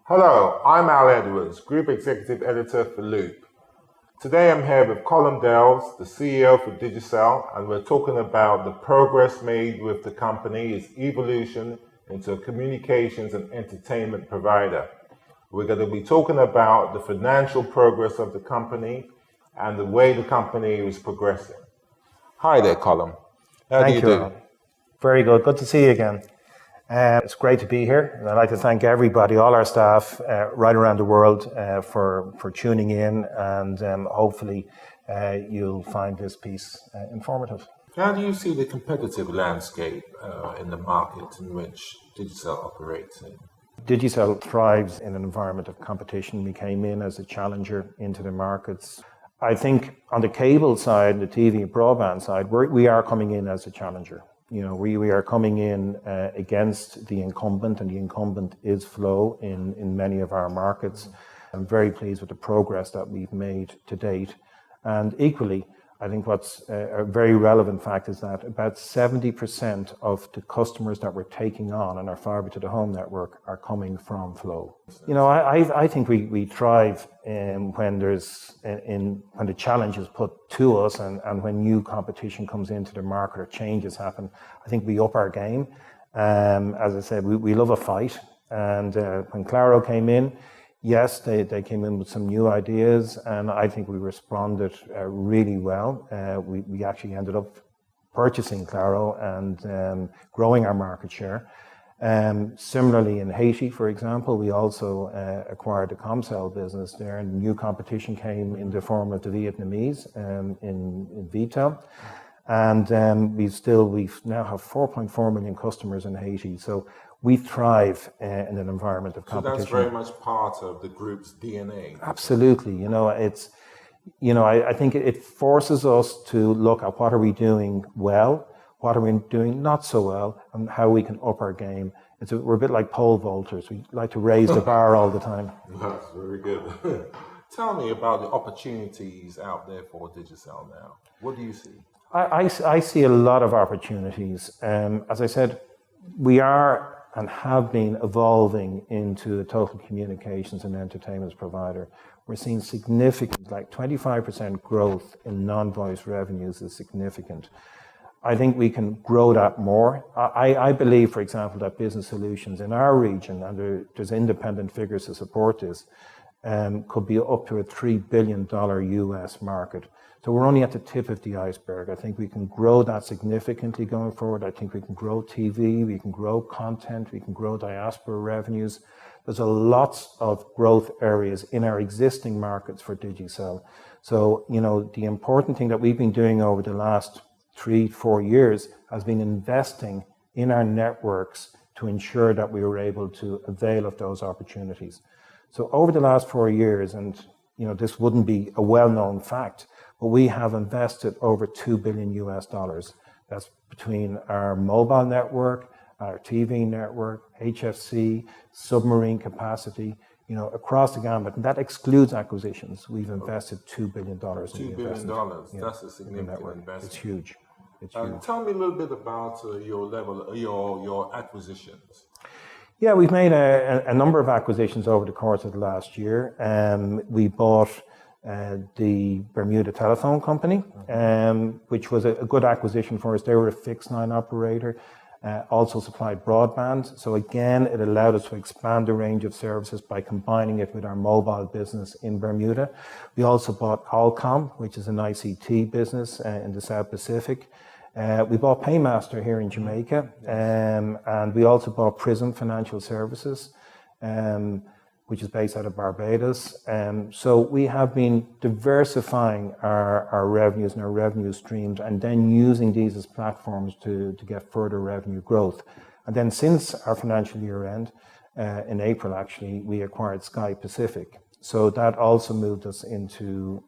Hello, I'm Al Edwards, Group Executive Editor for Loop. Today I'm here with Colm, the CEO for Digicel, and we're talking about the progress made with the company, its evolution into a communications and entertainment provider. We're going to be talking about the financial progress of the company and the way the company is progressing. Hi there, Colm. How do you do? Al. Very good. Good to see you again. It's great to be here, and I'd like to thank everybody, all our staff right around the world for tuning in, and hopefully you'll find this piece informative. How do you see the competitive landscape in the market in which Digicel operates in? Digicel thrives in an environment of competition. We came in as a challenger into the markets. I think on the cable side, the TV and broadband side, we are coming in as a challenger. You know, we are coming in against the incumbent, and the incumbent is Flow in many of our markets. I'm very pleased with the progress that we've made to date. And equally, I think what's a very relevant fact is that about 70% of the customers that we're taking on in our fiber to the home network are coming from Flow. You know, I think we thrive when the challenge is put to us, and when new competition comes into the market or changes happen. I think we up our game. As I said, we love a fight. And when Claro came in, yes, they came in with some new ideas, and I think we responded really well. We actually ended up purchasing Claro and growing our market share. Similarly, in Haiti, for example, we also acquired the Comcell business there, and new competition came in the form of the Vietnamese in Vitel. And we now have 4.4 million customers in Haiti. So we thrive in an environment of competition. So that's very much part of the group's DNA. Absolutely. I think it forces us to look at what are we doing well, what are we doing not so well, and how we can up our game. We're a bit like pole vaulters. We like to raise the bar all the time. That's very good. Tell me about the opportunities out there for Digicel now. What do you see? I see a lot of opportunities. As I said, we are and have been evolving into a total communications and entertainment provider. We're seeing significant, like 25% growth in non-voice revenues is significant. I think we can grow that more. I believe, for example, that business solutions in our region, and there's independent figures to support this, could be up to a $3 billion US market. So we're only at the tip of the iceberg. I think we can grow that significantly going forward. I think we can grow TV, we can grow content, we can grow diaspora revenues. There's a lots of growth areas in our existing markets for Digicel. So, the important thing that we've been doing over the last 3-4 years has been investing in our networks to ensure that we were able to avail of those opportunities. So over the last 4 years, and this wouldn't be a well-known fact, but we have invested over $2 billion US. That's between our mobile network, our TV network, HFC, submarine capacity, across the gamut. And that excludes acquisitions. We've invested $2 billion. $2 billion. That's a significant investment. It's huge. Tell me a little bit about your acquisitions. Yeah, we've made a number of acquisitions over the course of the last year. We bought the Bermuda Telephone Company, which was a good acquisition for us. They were a fixed line operator, also supplied broadband. So again, it allowed us to expand the range of services by combining it with our mobile business in Bermuda. We also bought Colm, which is an ICT business in the South Pacific. We bought Paymaster here in Jamaica, and we also bought Prism Financial Services, which is based out of Barbados. So we have been diversifying our revenues and our revenue streams, and then using these as platforms to get further revenue growth. And then since our financial year end, in April actually, we acquired Sky Pacific. So that also moved us into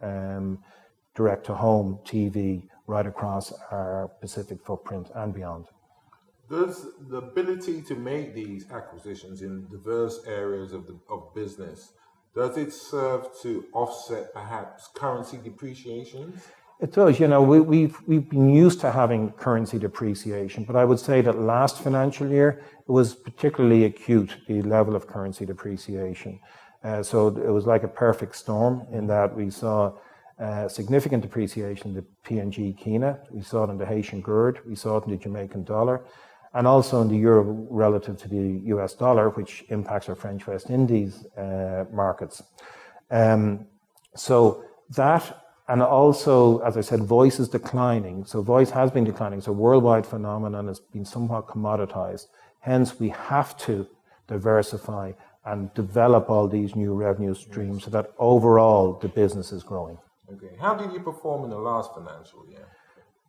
direct-to-home TV right across our Pacific footprint and beyond. Does the ability to make these acquisitions in diverse areas of business, does it serve to offset perhaps currency depreciations? It does. We've been used to having currency depreciation, but I would say that last financial year it was particularly acute, the level of currency depreciation. So it was like a perfect storm in that we saw significant depreciation in the PNG Kina, we saw it in the Haitian Gird, we saw it in the Jamaican dollar, and also in the euro relative to the US dollar, which impacts our French West Indies markets. So that, and also, as I said, voice is declining. So voice has been declining. So worldwide phenomenon has been somewhat commoditized. Hence, we have to diversify and develop all these new revenue streams so that overall the business is growing. Okay. How did you perform in the last financial year?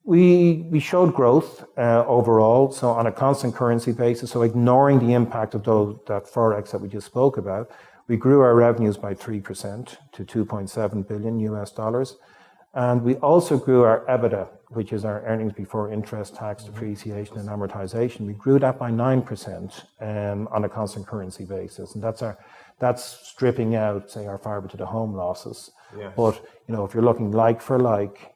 We showed growth overall, so on a constant currency basis, so ignoring the impact of that Forex that we just spoke about, we grew our revenues by 3% to $2.7 billion US dollars. And we also grew our EBITDA, which is our earnings before interest, tax, depreciation, and amortization. We grew that by 9% on a constant currency basis. And that's stripping out, say, our fiber to the home losses. Yes. But, if you're looking like for like,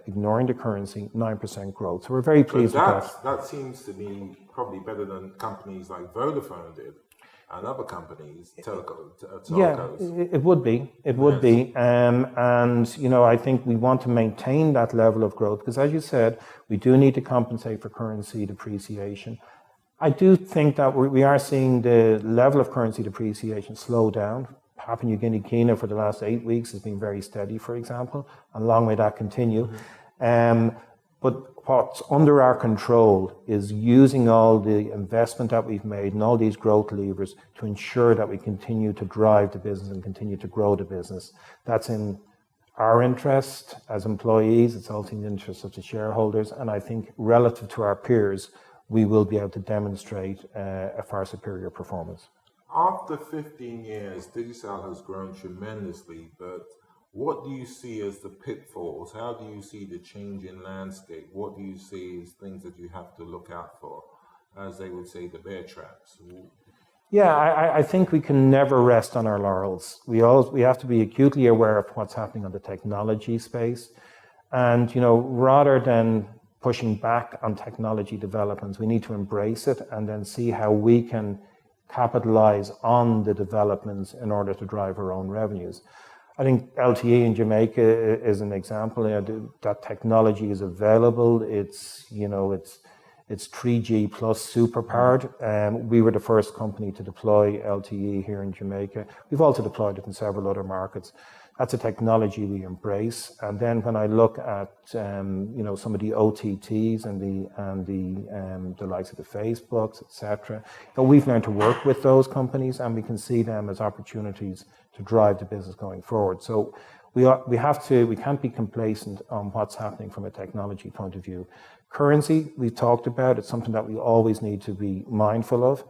ignoring the currency, 9% growth. So we're very pleased with that. That seems to be probably better than companies like Vodafone did and other companies, telcos. Yeah, it would be. It would be. And, I think we want to maintain that level of growth because, as you said, we do need to compensate for currency depreciation. I do think that we are seeing the level of currency depreciation slow down. Papua New Guinea, Kenya for the last 8 weeks has been very steady, for example, and long may that continue. But what's under our control is using all the investment that we've made and all these growth levers to ensure that we continue to drive the business and continue to grow the business. That's in our interest as employees, it's also in the interest of the shareholders, and I think relative to our peers, we will be able to demonstrate a far superior performance. After 15 years, Digicel has grown tremendously, but what do you see as the pitfalls? How do you see the change in landscape? What do you see as things that you have to look out for, as they would say, the bear traps? Yeah, I think we can never rest on our laurels. We have to be acutely aware of what's happening on the technology space. And, rather than pushing back on technology developments, we need to embrace it and then see how we can capitalize on the developments in order to drive our own revenues. I think LTE in Jamaica is an example. That technology is available. It's 3G plus super powered. We were the first company to deploy LTE here in Jamaica. We've also deployed it in several other markets. That's a technology we embrace. And then when I look at some of the OTTs and the likes of the Facebooks, etc., we've learned to work with those companies, and we can see them as opportunities to drive the business going forward. So we can't be complacent on what's happening from a technology point of view. Currency, we talked about, it's something that we always need to be mindful of,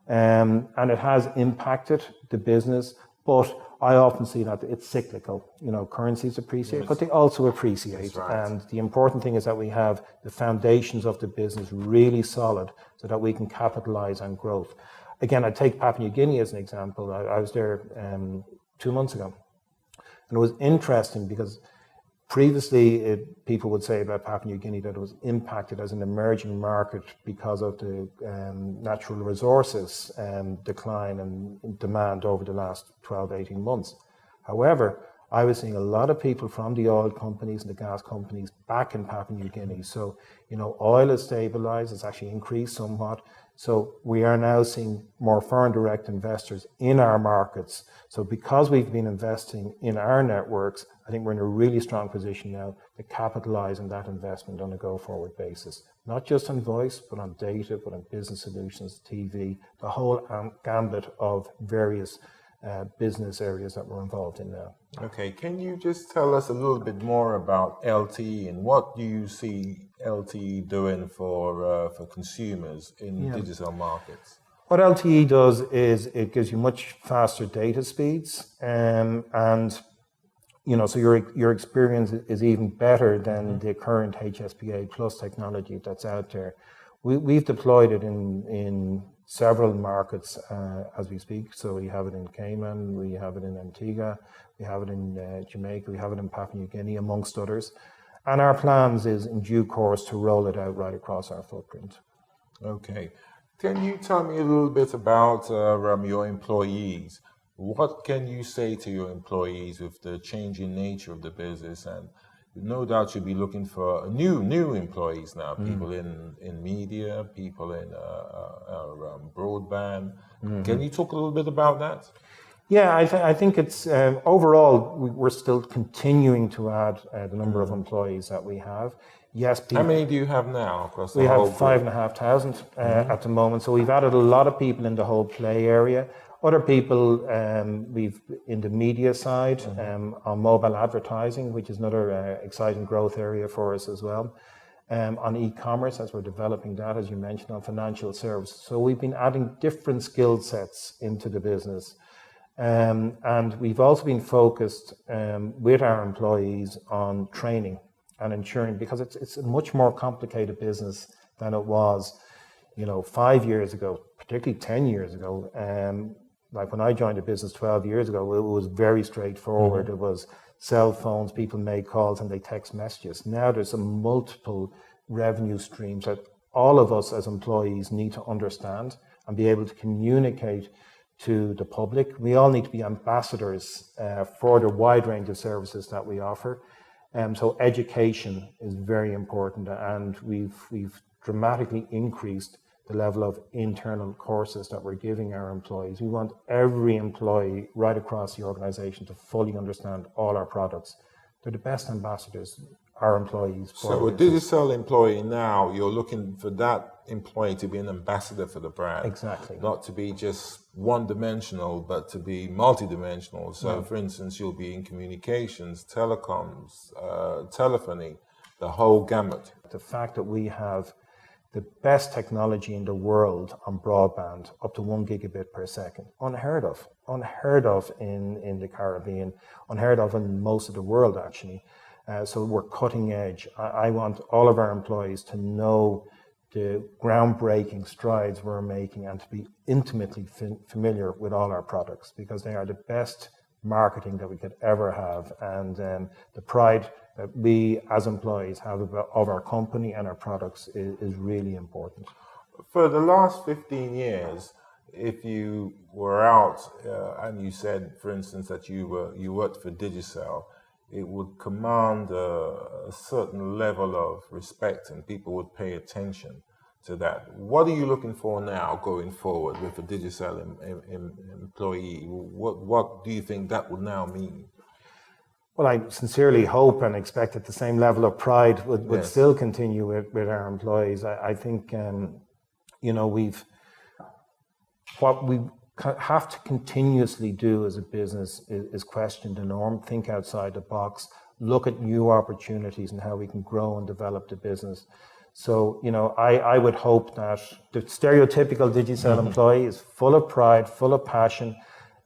and it has impacted the business, but I often see that it's cyclical. Currencies appreciate, but they also appreciate. Right. And the important thing is that we have the foundations of the business really solid so that we can capitalize on growth. Again, I take Papua New Guinea as an example. I was there 2 months ago. And it was interesting because previously people would say about Papua New Guinea that it was impacted as an emerging market because of the natural resources decline and demand over the last 12, 18 months. However, I was seeing a lot of people from the oil companies and the gas companies back in Papua New Guinea. So, oil has stabilized, it's actually increased somewhat. So we are now seeing more foreign direct investors in our markets. So because we've been investing in our networks, I think we're in a really strong position now to capitalize on that investment on a go-forward basis. Not just on voice, but on data, but on business solutions, TV, the whole gambit of various business areas that we're involved in now. Okay, can you just tell us a little bit more about LTE and what do you see LTE doing for consumers in digital markets? What LTE does is it gives you much faster data speeds, and so your experience is even better than the current HSPA plus technology that's out there. We've deployed it in several markets as we speak. So we have it in Cayman, we have it in Antigua, we have it in Jamaica, we have it in Papua New Guinea, amongst others. And our plans is in due course to roll it out right across our footprint. Okay. Can you tell me a little bit about your employees? What can you say to your employees with the changing nature of the business? And no doubt you'll be looking for new employees now, people in media, people in broadband. Can you talk a little bit about that? Yeah, I think it's overall we're still continuing to add the number of employees that we have. Yes, How many do you have now across the we whole have group? 5,500 at the moment. So we've added a lot of people in the whole play area. Other people we've in the media side on mobile advertising, which is another exciting growth area for us as well. On e-commerce, as we're developing that, as you mentioned, on financial services. So we've been adding different skill sets into the business. And we've also been focused with our employees on training and ensuring, because it's a much more complicated business than it was, 5 years ago, particularly 10 years ago. Like when I joined the business 12 years ago, it was very straightforward. It was cell phones, people make calls and they text messages. Now there's a multiple revenue streams that all of us as employees need to understand and be able to communicate to the public. We all need to be ambassadors for the wide range of services that we offer. So education is very important, and we've dramatically increased the level of internal courses that we're giving our employees. We want every employee right across the organization to fully understand all our products. They're the best ambassadors, our employees. So a Digicel employee now, you're looking for that employee to be an ambassador for the brand. Exactly. Not to be just one-dimensional, but to be multi-dimensional. So for instance, you'll be in communications, telecoms, telephony, the whole gamut. The fact that we have the best technology in the world on broadband, up to 1 gigabit per second, unheard of in the Caribbean, unheard of in most of the world actually. So we're cutting edge. I want all of our employees to know the groundbreaking strides we're making and to be intimately familiar with all our products, because they are the best marketing that we could ever have, and the pride that we as employees have of our company and our products is really important. For the last 15 years, if you were out and you said, for instance, that you worked for Digicel, it would command a certain level of respect and people would pay attention to that. What are you looking for now going forward with a Digicel employee? What do you think that would now mean? Well, I sincerely hope and expect that the same level of pride would still continue with our employees. I think, what we have to continuously do as a business is question the norm, think outside the box, look at new opportunities and how we can grow and develop the business. So, I would hope that the stereotypical Digicel employee is full of pride, full of passion,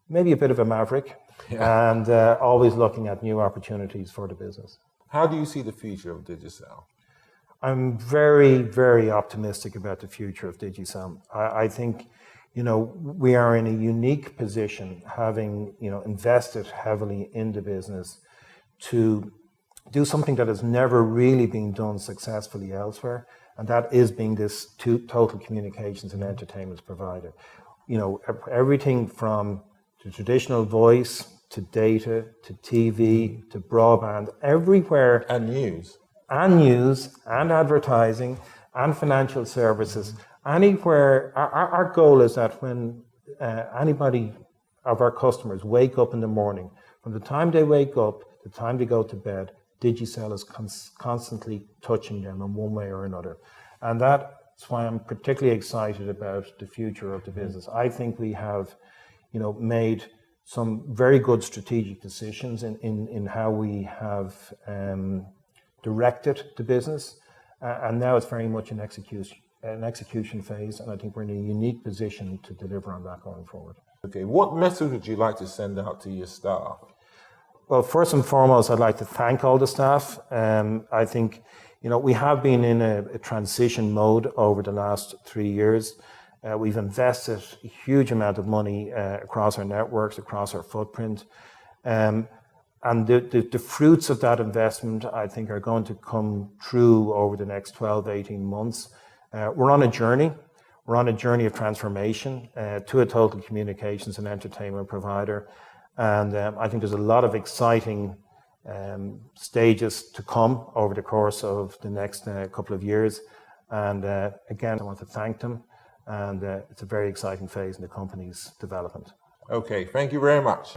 maybe a bit of a maverick, and always looking at new opportunities for the business. How do you see the future of Digicel? I'm very, very optimistic about the future of Digicel. I think, we are in a unique position, having, invested heavily in the business to do something that has never really been done successfully elsewhere, and that is being this total communications and entertainment provider. Everything from the traditional voice to data to TV to broadband, everywhere. And news. And news and advertising and financial services. Anywhere, our goal is that when anybody of our customers wake up in the morning, from the time they wake up, the time they go to bed, Digicel is constantly touching them in one way or another. And that's why I'm particularly excited about the future of the business. I think we have, made some very good strategic decisions in how we have directed the business. And now it's very much an execution phase, and I think we're in a unique position to deliver on that going forward. Okay, what message would you like to send out to your staff? Well, first and foremost, I'd like to thank all the staff. I think, we have been in a transition mode over the last 3 years. We've invested a huge amount of money across our networks, across our footprint. And the fruits of that investment, I think, are going to come true over the next 12, 18 months. We're on a journey. We're on a journey of transformation to a total communications and entertainment provider. And I think there's a lot of exciting stages to come over the course of the next couple of years. And again, I want to thank them. And it's a very exciting phase in the company's development. Okay, thank you very much.